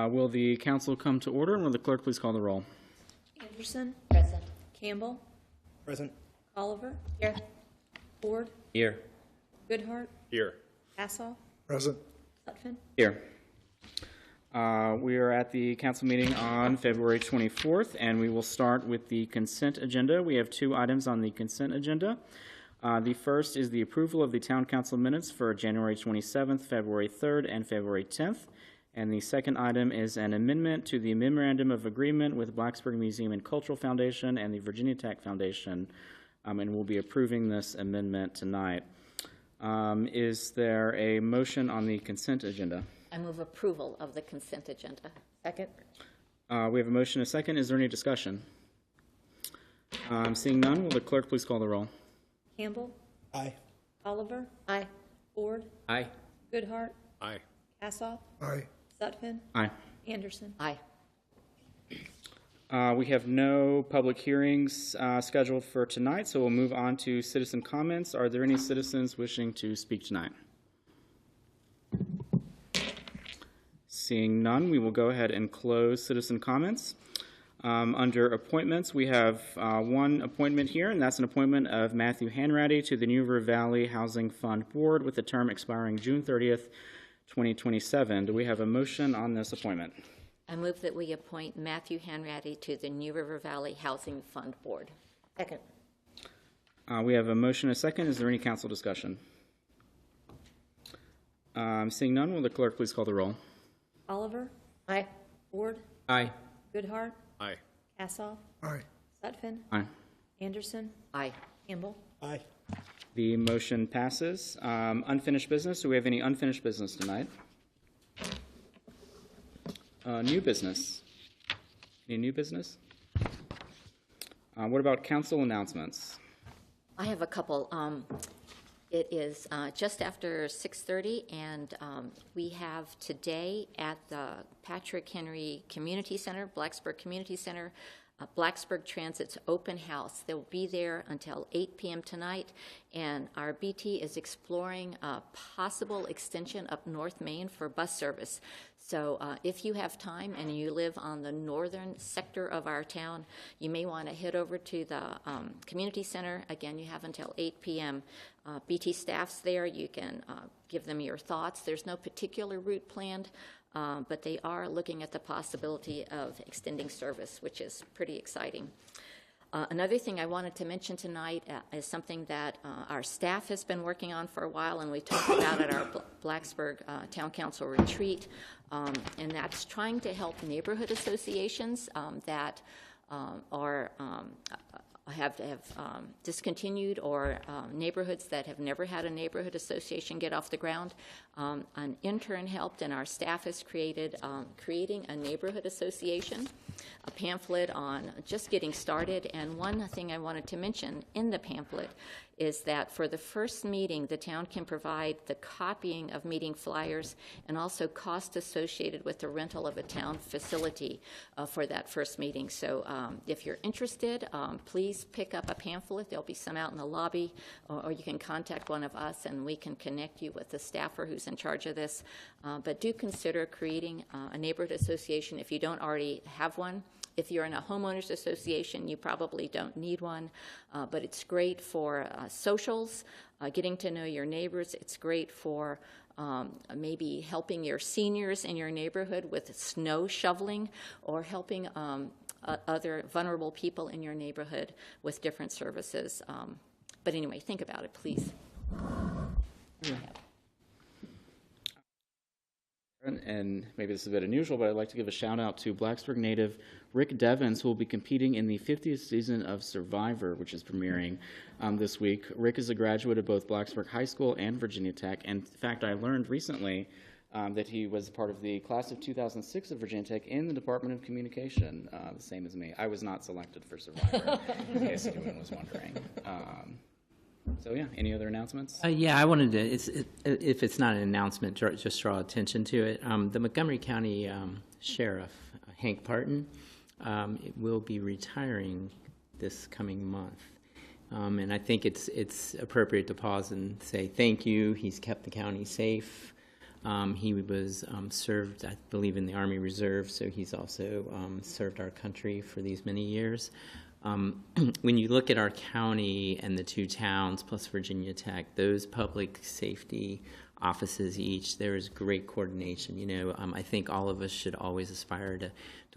Will the council come to order, and will the clerk please call the roll? Anderson. Present. Campbell. Present. Oliver. Here. Ford. Here. Goodhart. Here. Cassoff. Present. Sutphen. Here. We are at the council meeting on February 24th, and we will start with the consent agenda. We have 2 items on the consent agenda. The first is the approval of the town council minutes for January 27th, February 3rd, and February 10th. And the second item is an amendment to the memorandum of agreement with Blacksburg Museum and Cultural Foundation and the Virginia Tech Foundation, and we'll be approving this amendment tonight. Is there a motion on the consent agenda? I move approval of the consent agenda. Second. We have a motion and a second. Is there any discussion? Seeing none, will the clerk please call the roll? Campbell. Aye. Oliver. Aye. Ford. Aye. Goodhart. Aye. Cassoff. Aye. Sutphen. Aye. Anderson. Aye. We have no public hearings scheduled for tonight, so we'll move on to citizen comments. Are there any citizens wishing to speak tonight? Seeing none, we will go ahead and close citizen comments. Under appointments, we have 1 appointment here, and that's an appointment of Matthew Hanratty to the New River Valley Housing Fund Board with a term expiring June 30th, 2027. Do we have a motion on this appointment? I move that we appoint Matthew Hanratty to the New River Valley Housing Fund Board. Second. We have a motion and a second. Is there any council discussion? Seeing none, will the clerk please call the roll? Oliver. Aye. Ford. Aye. Goodhart. Aye. Cassoff. Aye. Sutphen. Aye. Anderson. Aye. Campbell. Aye. The motion passes. Unfinished business. Do we have any unfinished business tonight? New business. Any new business? What about council announcements? I have a couple. It is just after 6:30, and we have today at the Patrick Henry Community Center, Blacksburg Community Center, Blacksburg Transit's open house. They'll be there until 8 p.m. tonight, and our BT is exploring a possible extension up North Main for bus service. So if you have time and you live on the northern sector of our town, you may want to head over to the community center. Again, you have until 8 p.m. BT staff's there. You can give them your thoughts. There's no particular route planned, but they are looking at the possibility of extending service, which is pretty exciting. Another thing I wanted to mention tonight is something that our staff has been working on for a while, and we talked about at our Blacksburg Town Council retreat, and that's trying to help neighborhood associations that have discontinued, or neighborhoods that have never had a neighborhood association get off the ground. An intern helped, and our staff has created creating a neighborhood association, a pamphlet on just getting started. And one thing I wanted to mention in the pamphlet is that for the first meeting, the town can provide the copying of meeting flyers and also costs associated with the rental of a town facility for that first meeting. So if you're interested, please pick up a pamphlet. There'll be some out in the lobby, or you can contact one of us and we can connect you with the staffer who's in charge of this. But do consider creating a neighborhood association if you don't already have one. If you're in a homeowners association, you probably don't need one, but it's great for socials, getting to know your neighbors. It's great for maybe helping your seniors in your neighborhood with snow shoveling, or helping other vulnerable people in your neighborhood with different services. But anyway, think about it, please. Yeah. And maybe this is a bit unusual, but I'd like to give a shout out to Blacksburg native Rick Devens, who will be competing in the 50th season of Survivor, which is premiering this week. Rick is a graduate of both Blacksburg High School and Virginia Tech. And in fact, I learned recently that he was part of the class of 2006 of Virginia Tech in the Department of Communication, the same as me. I was not selected for Survivor, in case anyone was wondering. So yeah, any other announcements? Yeah, I wanted to, if it's not an announcement, just draw attention to it. The Montgomery County Sheriff, Hank Parton, will be retiring this coming month. And I think it's appropriate to pause and say thank you. He's kept the county safe. He was served, I believe, in the Army Reserve, so he's also served our country for these many years. When you look at our county and the two towns plus Virginia Tech, those public safety offices each, there is great coordination. I think all of us should always aspire to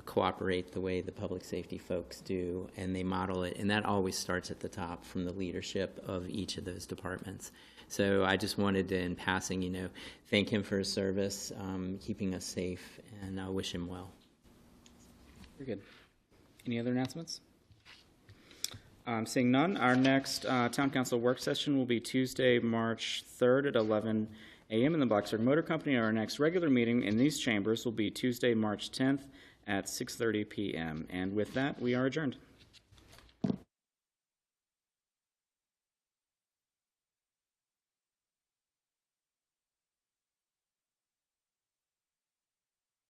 cooperate the way the public safety folks do, and they model it, and that always starts at the top from the leadership of each of those departments. So I just wanted to, in passing, thank him for his service, keeping us safe, and I wish him well. Very good. Any other announcements? Seeing none, our next Town Council work session will be Tuesday, March 3rd at 11 a.m. in the Blacksburg Motor Company. Our next regular meeting in these chambers will be Tuesday, March 10th at 6:30 p.m. And with that, we are adjourned.